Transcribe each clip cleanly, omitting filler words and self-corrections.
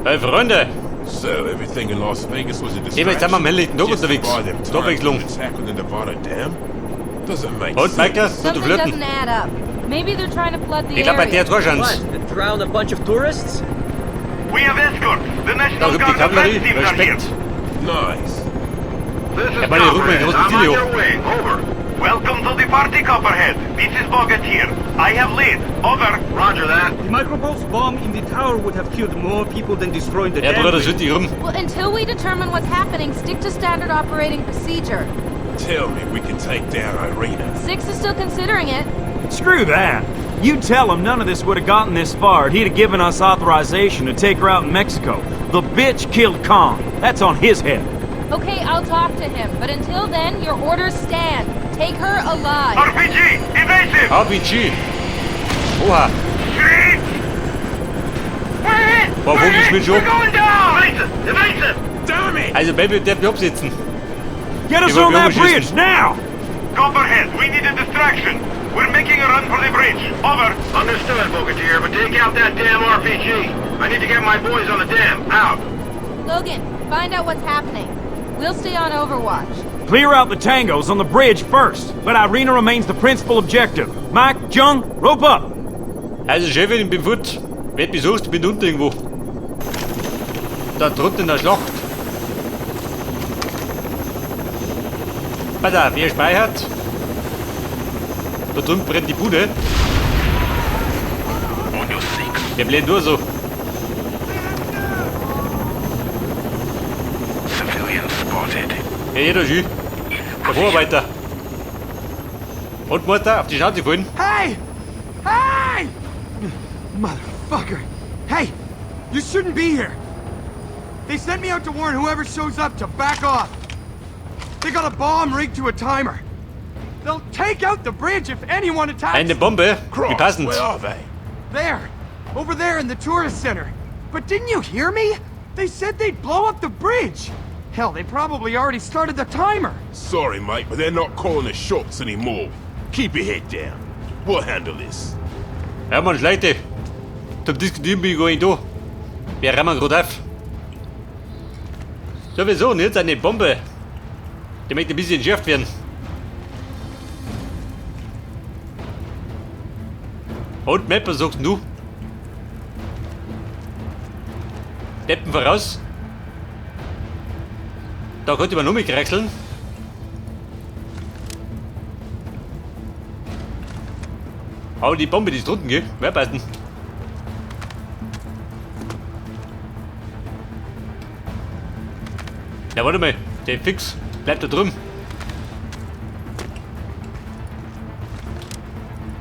Hey Freunde, So everything in Las Vegas was a gehen wir jetzt einmal am helllichten Tag unterwegs. Zur Abwechslung. Und Michael, sind du Something flirten? doesn't add up. Maybe they're trying to flood the Ich glaube, bei der area. hat keine Chance. What? To drown a bunch of tourists? We have escort. The Da National gibt die Guard Kavallerie. defense teams are here. Respekt. Nice. This is Ja, meine Rücken mit Copperhead. großen I'm Ziele on hoch. your way. Over. Welcome to the party, Copperhead. This is Bogat here. I have lead. Over. Roger that. The micropulse bomb in the tower would have killed more people than destroying the Ja, dam. Bruder, sind die rum. Well, until we determine what's happening, stick to standard operating procedure. Tell me we can take down Irina. Six is still considering it. Screw that. You tell him none of this would have gotten this far. He'd have given us authorization to take her out in Mexico. The bitch killed Kong. That's on his head. Okay, I'll talk to him, but until then, your orders stand. Take her alive. RPG. Evasive. RPG. Oha. Street. Boah, wo geht's mit We're schon? going down. Evasive. Evasive. Damn it! Also Baby darf mich absitzen. Get us He will on be that overshooting. bridge now! Copperhead, we need a distraction. We're making a run for the bridge. Over. Understood, Bogatir, but take out that damn RPG. I need to get my boys on the dam. Out. Logan, find out what's happening. We'll stay on overwatch. Clear out the tangos on the bridge first, but Irina remains the principal objective. Mike, Jung, rope up! Also Chefin, ich bin fort. Wenn du mich suchst, bin unten irgendwo. Da drunten in der Schlacht. Pass auf, wer speichert? Da drüben brennt die Bude. Wir bleiben nur so. Ja, jeder schön. Der Vorarbeiter. Und Mutter, auf die Schnauze fallen. Hey! Hey! Motherfucker. Hey! You shouldn't be here. They sent me out to warn whoever shows up to back off. They got a bomb rigged to a timer. They'll take out the bridge if anyone attacks. Eine Bombe. Wie Cross, passend. where are they? There. Over there in the tourist center. But didn't you hear me? They said they'd blow up the bridge. Hell, they probably already started the timer. Sorry, mate, but they're not calling the shots anymore. Keep your head down. We'll handle this. Ja, Mann, Leute. Zum Diskutieren bin ich gar nicht da. Wir rammen gerade auf. Sowieso, und jetzt eine Bombe. Die möchte ein bisschen entschärft werden. Und Map, was sagst du? Deppen voraus. Da könnte man nur mit kreiseln. Aber die Bombe, die ist drunten, gell? Wer passen? Ja, warte mal. Der Fix bleibt da drüben.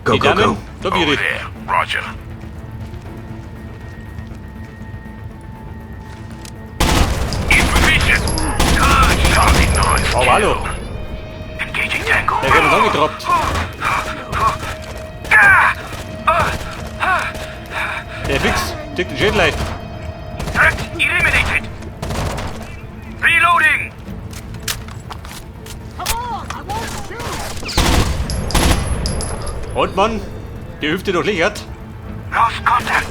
Go, Die Damen, da Over wäre ich. there. Roger. In position. Good. Solid noise. Oh, hallo. Engaging tango. Der wird uns angetroppt. Der Fix, dick den Schädel ein. Threat eliminated. Reloading. Und Mann, die Hüfte durchlichert. Lost contact.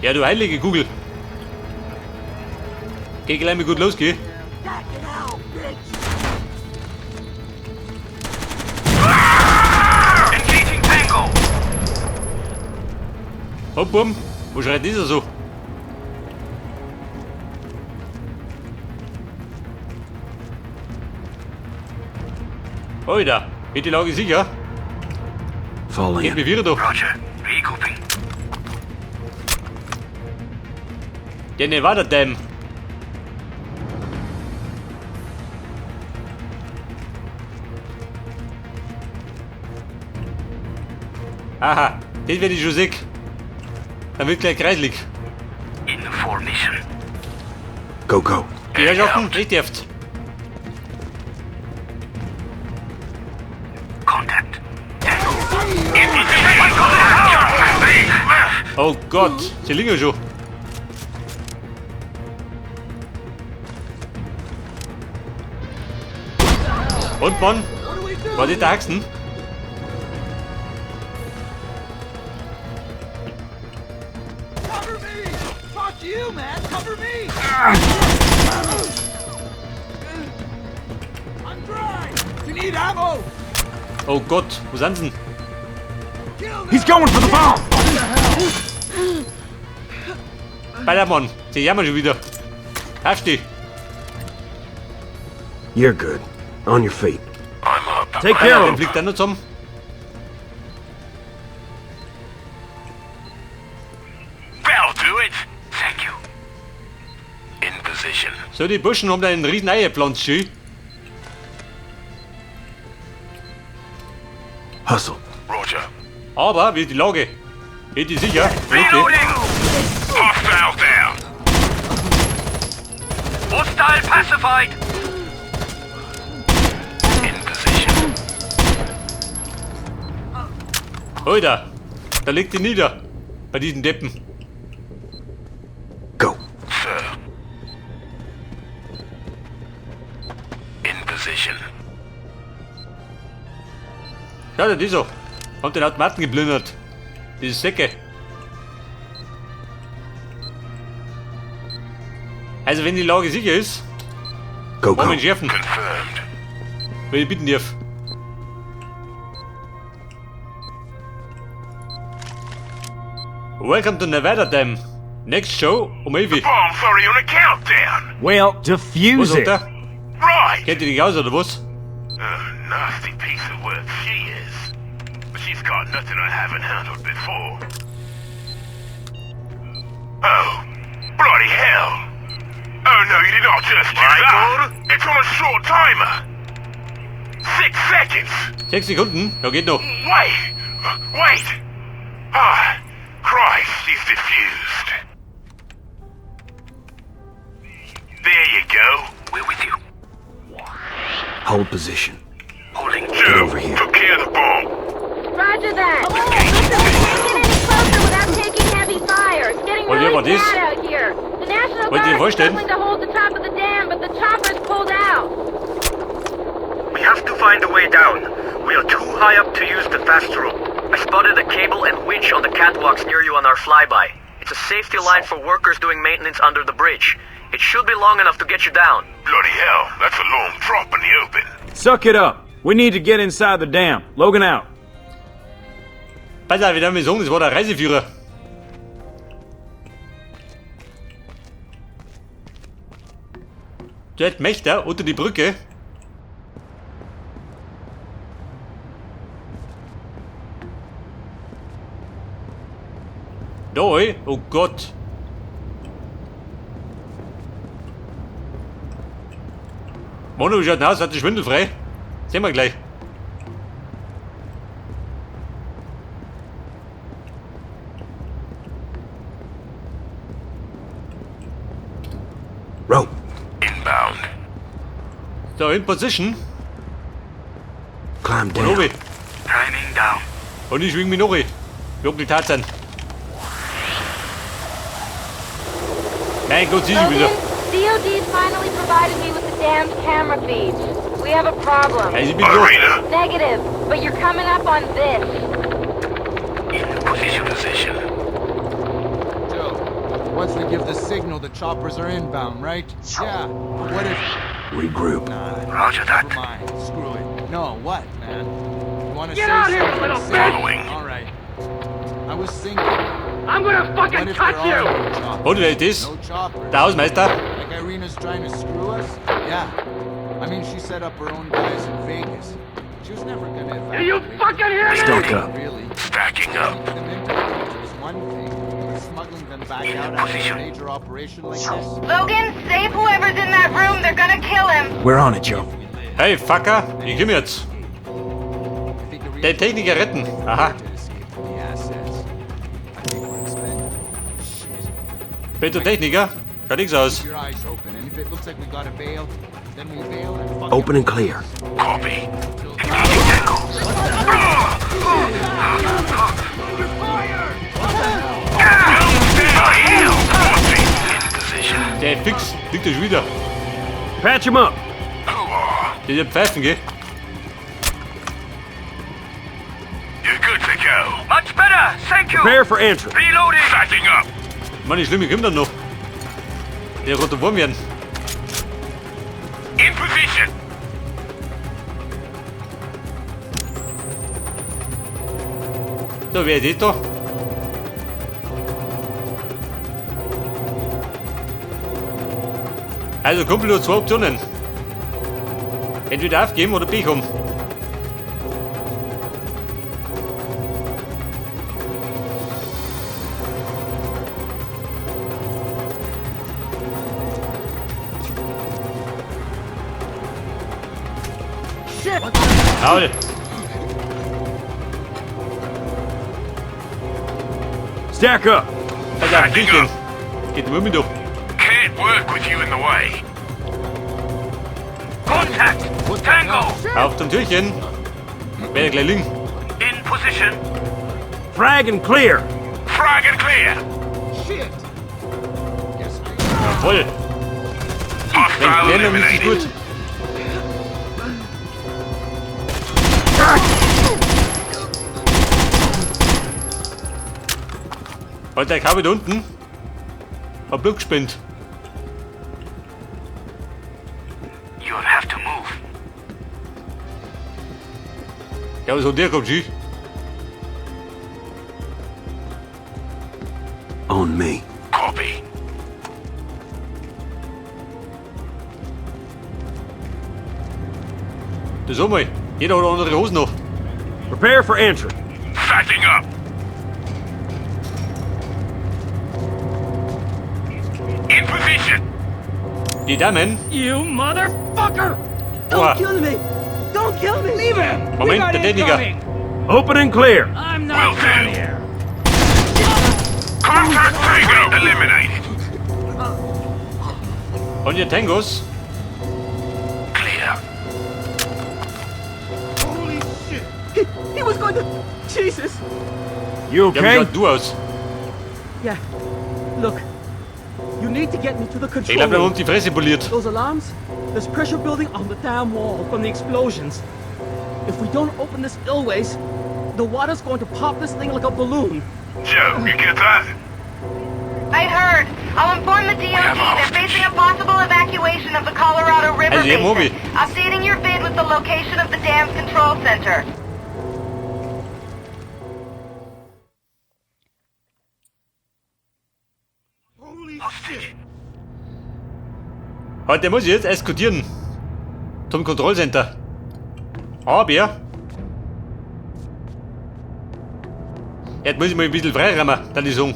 Ja, du heilige Kugel. Geh gleich mal gut los, geh. Engaging tango. Hopp, bumm. Wo schreit dieser so? Oida, geht die Lage sicher? Falling Geht mir wieder doch. Roger. Regrouping. Der Nevada Dam. Aha, den werde ich schon sick. Dann wird gleich kreislig. In formation. Go, go. Die Herrschaften, nicht dürft. Contact. Tango. Oh Gott, sie liegen schon. Und Mann, War das der Haxen? Cover me! Fuck you, man! Cover me! I'm dry! You need ammo! Oh Gott, wo sind sie denn? He's going for the bomb! Ballermann, sie jammern schon wieder. Aufsteh. You're good. On your feet. Take care of Den him. fliegt dann noch zusammen. That'll do it. Thank you. In position. So, die Burschen haben da einen riesen Ei gepflanzt, schön. Hustle. Roger. Aber, wie ist die Lage? Geht die sicher? Okay. Reloading! Hostile there! Hostile pacified! In position. Alter, da liegt die nieder. Bei diesen Deppen. Go. Sir. In position. Schau dir die so. Haben den Automaten geplündert. Diese Säcke. Also wenn die Lage sicher ist, Go, wollen wir go. ihn schärfen. Confirmed. Wenn ich bitten darf. Welcome to Nevada Dam. Next show um 11 Uhr. Bomb's already on a countdown! Well, Was defuse sagt it. er? Right! Kennt ihr dich aus oder was? Nasty piece of work she is. But she's got nothing I haven't handled before. Oh, bloody hell! Oh no, you did not just do that! It's on a short timer! 6 seconds! 6 Sekunden? Ja, geht noch. Wait! Ah, Christ, she's diffused. There you go. We're with you. Hold position. Holding Get over here. Took care of the bomb. Roger that. Listen, we can't get any closer without taking heavy fire. It's getting Well, yeah, really but this- bad out here. The National What do you Guard is watch then? struggling to hold the top of the dam, but the chopper's pulled out. We have to find a way down. We are too high up to use the fast rope. I spotted a cable and winch on the catwalks near you on our flyby. It's a safety line for workers doing maintenance under the bridge. It should be long enough to get you down. Bloody hell, that's a long drop in the open. Suck it up. We need to get inside the dam. Logan out. Pass auf, wir haben gesungen, das war der Reiseführer. Dort Mächter unter die Brücke. Da, oh Gott. Mono, wie schaut denn aus? Hat die schwindelfrei? Sehen wir gleich. Rope. Inbound. So, in Position. Climb Und down. oben. Timing down. Und ich schwing mich noch rein. Wie Onkel Tarzan. Mein Gott, sieh ich wieder. Logan, DOD's finally provided me with the damned camera feeds. We have a problem. Hey, ich bin durch. Arena. Negative, but you're coming up on this. In position. Joe, once we give the signal, the choppers are inbound, right? Yeah. What if... Regroup. Roger that. Never mind. Screw it. No, what, man? You wanna Get say out here, something? little Say bitch! it. Following. All right. I was thinking, I'm gonna what fucking if touch there are you! no choppers? Und wer ist das? No choppers. Der Hausmeister. Like Irina's trying to screw us? Yeah. I mean, she set up her own guys in Vegas. She was never gonna evacuate. Do you fucking hear me? Stoke up. Really. Stacking up. Taking them into the country is one thing, but smuggling them back out after a major operation like this? Logan, save whoever's in that room. They're gonna kill him. We're on it, Joe. Hey, Fucker, ich komm jetzt. I think Irina Den Techniker retten. Aha. did escape from the assets. I think we're expendable. Shit. Peter Techniker. Schaut nix aus. Keep your eyes open, and if it looks like we gotta bail, then we bail and fucking... Open and clear. Copy. Der fix liegt da schon wieder. Patch him up. Der Pfeifen, gell? Thank you. Prepare for entry. Reloading. Backing up. Mann, die Schlimme kommt dann noch. Der rote Wurm werden. In position. So, wer ist das da? Also, Kumpel, nur zwei Optionen. Entweder aufgeben oder Pech haben. Jawohl. Stack up. Also, auf dich gehen. Geht nur mit durch. Can't work with you in the way. Contact. Tango. Auf zum Türchen. Werde gleich liegen. In position. Frag and clear. Frag and clear. Jawohl. Hostile Wenn ist es eliminated. gut. Alter, ich habe da unten. Hab Blut gespendet. You'll have to move. Ja, was hat der kommt, G? On me. Copy. Das haben wir. Jeder hat andere Hosen noch. Prepare for entry. Backing up. In position. Die Damen. You motherfucker! Oha. Kill me! Don't kill me! Leave him! Moment, der Techniker. Open and clear. I'm Will not do. done here. Contact Tango eliminated. Und ihr Tangos. Clear. He was going to... Jesus! You Ja, wie okay? schaut du aus? Yeah. Look. You need to get me to the Ich control glaube, wir room. haben die Fresse poliert. Those alarms? There's pressure building on the damn wall from the explosions. If we don't open the spillways, the water's going to pop this thing like a balloon. Joe, you get that? I heard. I'll inform the DOT. They're facing a possible evacuation of the Colorado River Also, hier, Mobi. basin. Updating your vid with the location of the dam's control center. Hostage. Heute muss ich jetzt eskortieren. Zum Kontrollcenter. Aber jetzt muss ich mal ein bisschen freiräumen, dann die Song.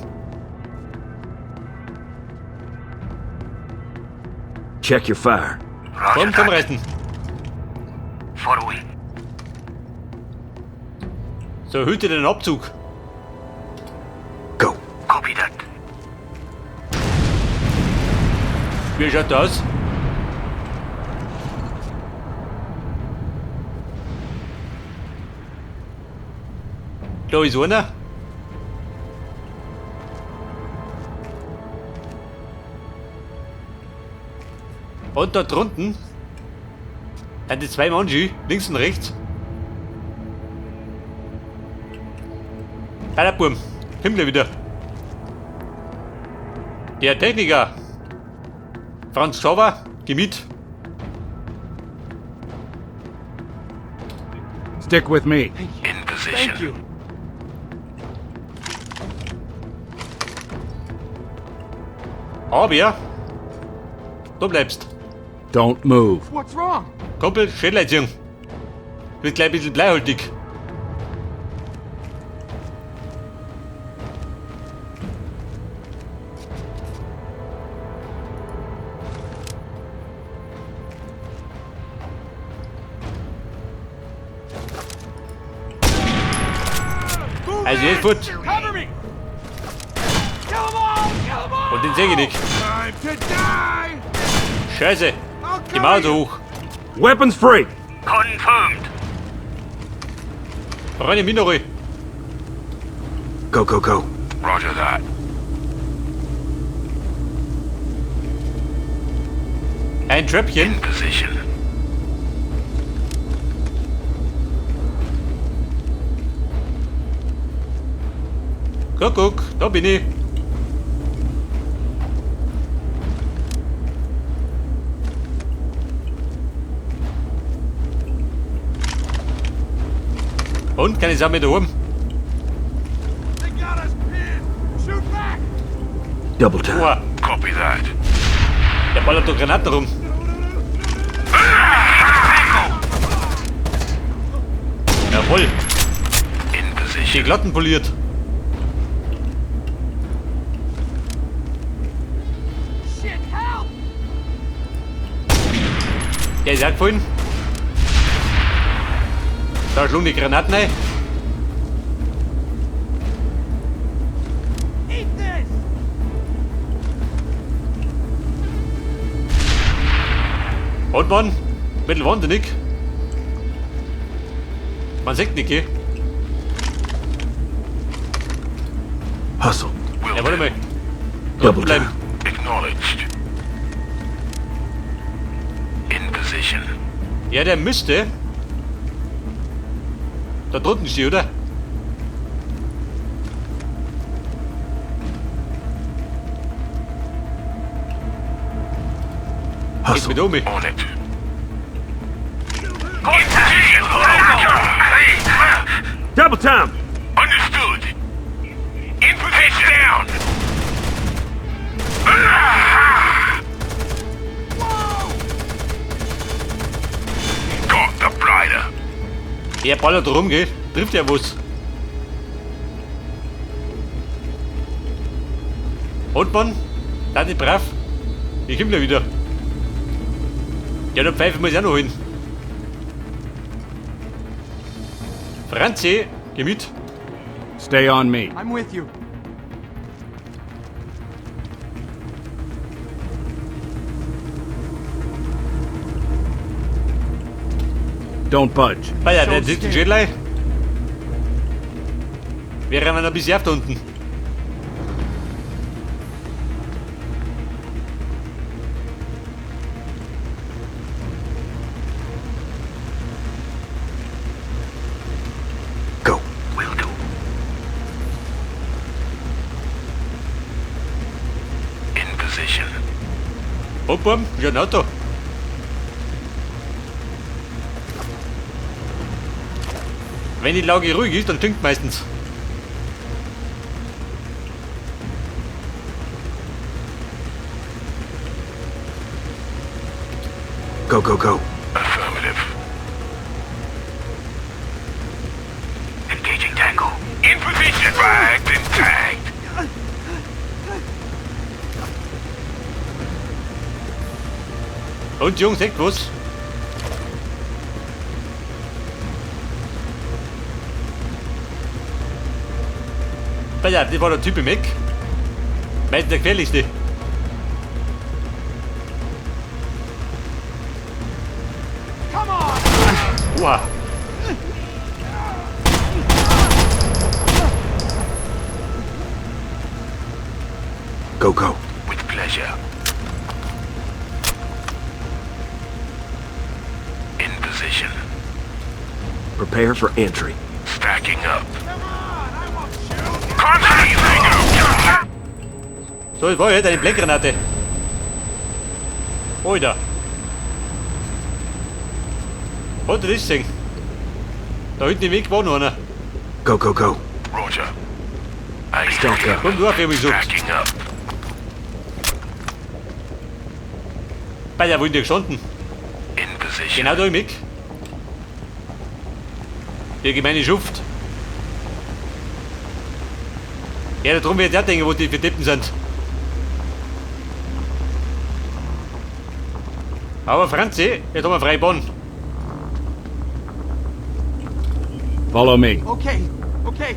Check your fire. Komm, zum Reisten. Following. So, hüte den Abzug. Go. Copy that. Wie schaut das aus? Da ist einer. Und da drunten sind die zwei Manji, links und rechts. Da der Burm, Himmel wieder. Der Techniker. Franz Schauber, Gemüt. Stick with me. In position. Thank you. Aber du bleibst. Don't move. What's wrong? Kumpel, Schädleitziehung. Wird gleich ein bisschen bleihaltig. Also jetzt fort. Cover me! Kill them all! Kill them all! Und den sehe ich nicht. Time to die! Scheiße. Die Mauer so hoch. Weapons free. Confirmed. Reine Minore. Go, go, go. Roger that. Ein Tröpfchen. In position. Guck, da bin ich. Und, kann ich sagen, mit da oben? They got us pinned! Shoot back! Double time. Boah, Copy that. der ballert doch Granaten rum. Jawohl, In die position. Glatten poliert. Shit, help! Der ist auch gefallen. Da schlug die Granaten ein. Eat this! Und man, mittelwahnsinnig. Man sieht nicht, gell? Hustle. Ja, warte mal. Double Bleiben. time. Acknowledged. In position. Ja, der müsste. Da drunten steht, oder? Geht Hustle. mit um. On it. In position. Double time. Understood. In position down. Got the blighter. Der ballert rum, gell? Trifft ja was. Und man, da nicht brav. Ich komm gleich wieder. Ja, der Pfeife muss ich auch noch holen. Franzi, geh mit. Stay on me. I'm with you. Don't budge. Ah ja, der sitzt im Schädlei. Wir rennen ein bisschen auf da unten. Go. Will do. In position. Bum, ja, ein Auto. Wenn die Lage ruhig ist, dann stinkt meistens. Go, go, go. Affirmative. Engaging tango. In position. Fragged and tagged. Und Jungs, seht was? Ja, das war der Typ im Eck. Meistens der gefährlichste. Come on! Oha. Go, go. With pleasure. In position. Prepare for entry. Stacking up. Come on! I won't shoot! Contact tango. So, das war ja eine Blendgranate. Alter. Hat er das gesehen? Da hinten im Weg war noch einer. Go, go, go. Roger. Stock up. Komm, du auf, mich suchst. Stacking up. Bei der wohin der gestanden. In position. Genau da im Eck. Der gemeine Schuft. Ja, darum wird der denken, wo die für Deppen sind. Aber Franzi, jetzt haben wir freie Bahn. Follow me. Okay, okay.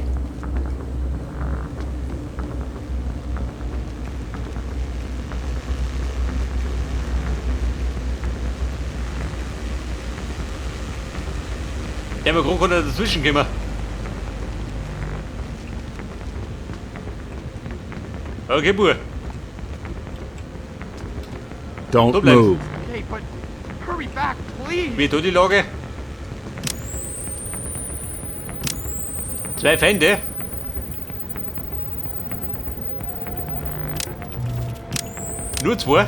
Der mir gerade konnte dazwischen kommen. Okay, Bub. Don't So bleiben. move. Okay, but hurry back, please! Wie tut die Lage? 2 Feinde. Nur 2?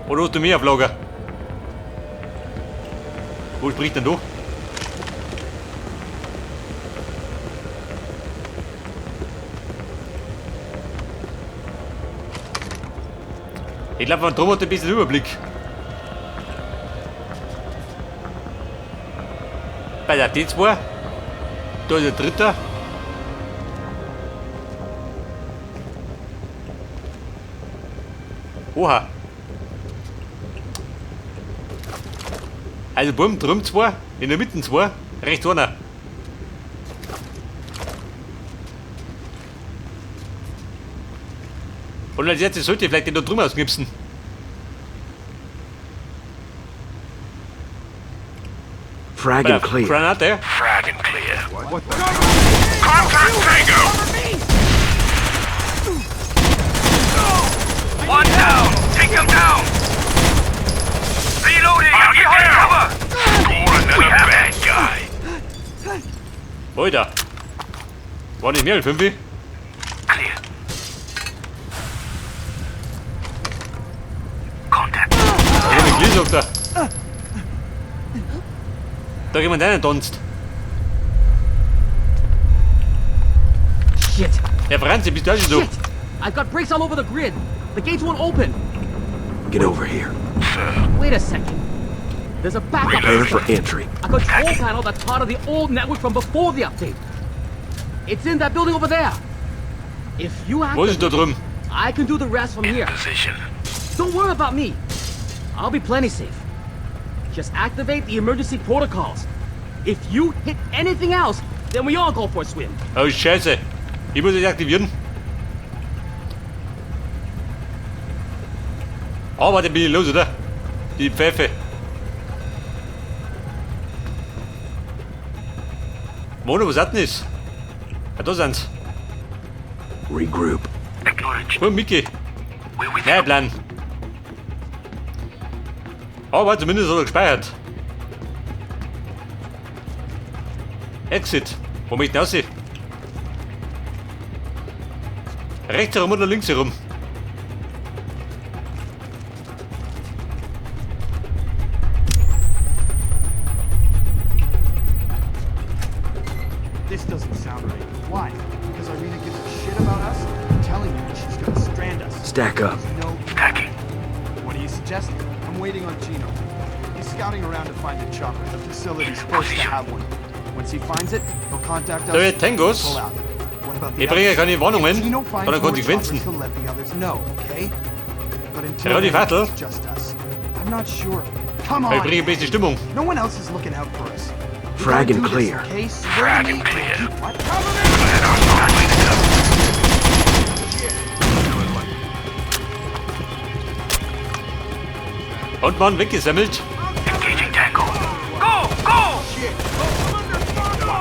Oder hast du mehr auf Lager? Wo spricht denn du? Ich glaube, von drum hat er ein bisschen Überblick. Bei der D2. Da ist der dritte. Oha. Also bumm, drum 2, in der Mitte 2, rechts einer. Und als erstes sollte ich vielleicht den da drüben ausknipsen. Frag and clear. Granate. Frag and clear. What the? Contact Tango! One down! Take him down! Reloading! I'll get cover! Score another bad guy! Alter. War nicht mehr als 5? Clear. Contact. Da ist ein Glied, sagt er. Da jemand einen tanzt. Shit. Herr Franzi, bist du auch schon so? Shit. I've got breaks all over the grid. The gates won't open. Get over here. Wait a second. There's a backup Prepare for system. entry. A control panel that's part of the old network from before the update. It's in that building over there. If you Wo ist da activate, drüben? I can do the rest from here. Position. Don't worry about me. I'll be plenty safe. Just activate the emergency protocols. If you hit anything else, then we all go for a swim. Oh, Scheiße. Ich muss es aktivieren. Aber dann bin ich los, oder? Die Pfeife. Mono, was hat denn das? Ah, da sind's. Regroup. Acknowledge. Komm, Mickey. We're with Nein, Plan. Aber zumindest hat er gespeichert. Exit. Wo möchte ich raus? Rechts herum oder links herum? This doesn't sound right. Why? Because Irina gives a shit about us? I'm telling you, she's gonna strand us. Stack up. No. Packing. What are you suggesting? I'm waiting on Gino. He's scouting around to find a chopper. The facility's supposed to have one. Once he finds it, he'll contact us. Da wird Tangos. Pull out. What about the Ich bringe others? keine Warnungen, If Gino finds sondern more Konsequenzen. choppers, he'll let the others know, okay? But until Ja, die then, Vatel. it's just us. I'm not sure. Come Ich on. bringe ein bisschen Stimmung. No one else is looking out for us. We Frag gotta and do this, clear. okay? Swear Frag to and me, clear. keep- What? Cover me! Und Mann, weggesammelt. Engaging Tango. Go! Go!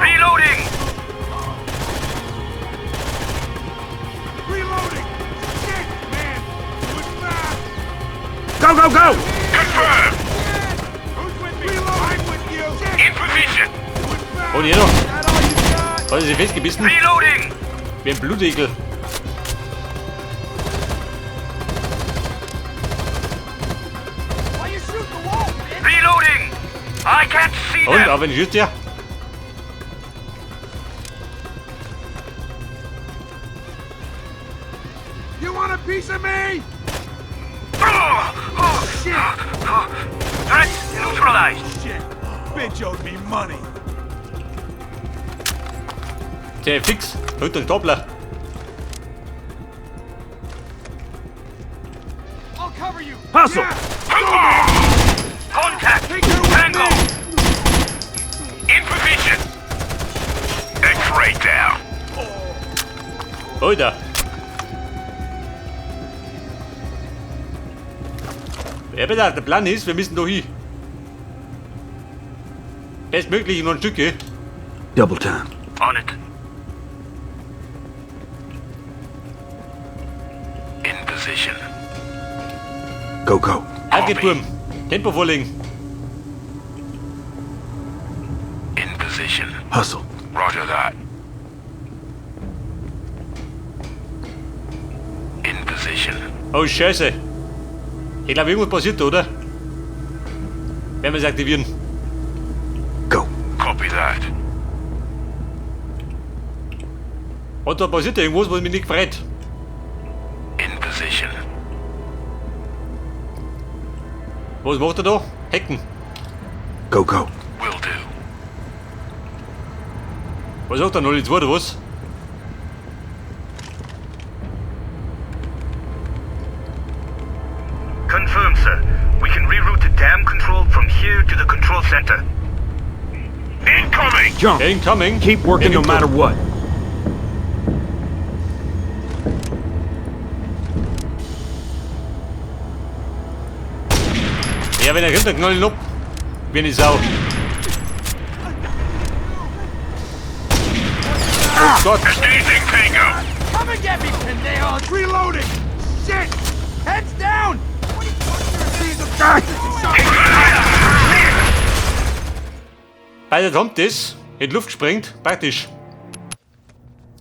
Reloading! Go, go, go! Confirmed! In position! Und hier noch. Hat er sich festgebissen? Reloading! Wie ein Blutegel. Reloading! I can't see Und, them! aber wenn ich ja. You want a piece of me? Threat neutralized! Shit. Bitch owed me money. Der fix. Hört den Doppler. I'll cover you. Hustle! Contact! Tango! In position! X-ray down! Alter. Ja, bitte, der Plan ist, wir müssen da hin. Bestmöglich noch ein Stücke. Double time. On it. In position. Go, go. Halt geht, Burm. Tempo vorlegen. In position. Hustle. Roger that. In position. Oh, Scheiße. Ich glaube, irgendwas passiert, oder? Werden wir es aktivieren. Go. Copy that. Und da passiert irgendwas, was mich nicht freut. In position. Was macht er da? Hacken. Go, go. Will do. Was sagt er noch? Jetzt oder was? Confirm, sir. We can reroute the dam control from here to the control center. Incoming! Jump. Incoming. Keep working no matter what. Ja, wenn er runterknallen ab, bin ich Sau. Oh Gott. Staging Tango! Come and get me, pendejo! It's reloading! Shit! Heads down! Beide haben das in die Luft gesprengt, praktisch.